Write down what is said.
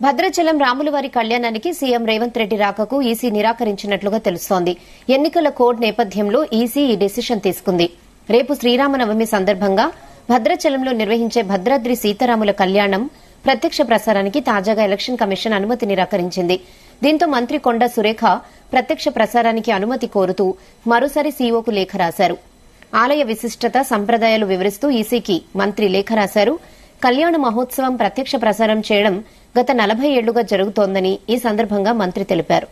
భద్రాచలం రాములవారి కళ్యాణానికి సీఎం రేవంత్ రెడ్డి రాకకు ఈసీ నిరాకరించినట్లుగా తెలుస్తోంది. ఎన్నికల కోడ్ నేపథ్యంలో ఈసీ ఈ డెసిషన్ తీసుకుంది. రేపు శ్రీరామనవమి సందర్భంగా భద్రాచలంలో నిర్వహించే భద్రాద్రి సీతారాముల కళ్యాణం ప్రత్యక్ష ప్రసారానికి తాజాగా ఎలక్షన్ కమిషన్ అనుమతి నిరాకరించింది. దీంతో మంత్రి కొండా సురేఖ ప్రత్యక్ష ప్రసారానికి అనుమతి కోరుతూ మరోసారి సీఓకు లేఖ రాశారు. ఆలయ విశిష్టత సంప్రదాయాలు వివరిస్తూ ఈసీకి మంత్రి లేఖ రాశారు. కళ్యాణ మహోత్సవం ప్రత్యక్ష ప్రసారం చేయడం గత 40 ఏళ్లుగా జరుగుతోందని ఈ సందర్భంగా మంత్రి తెలిపారు.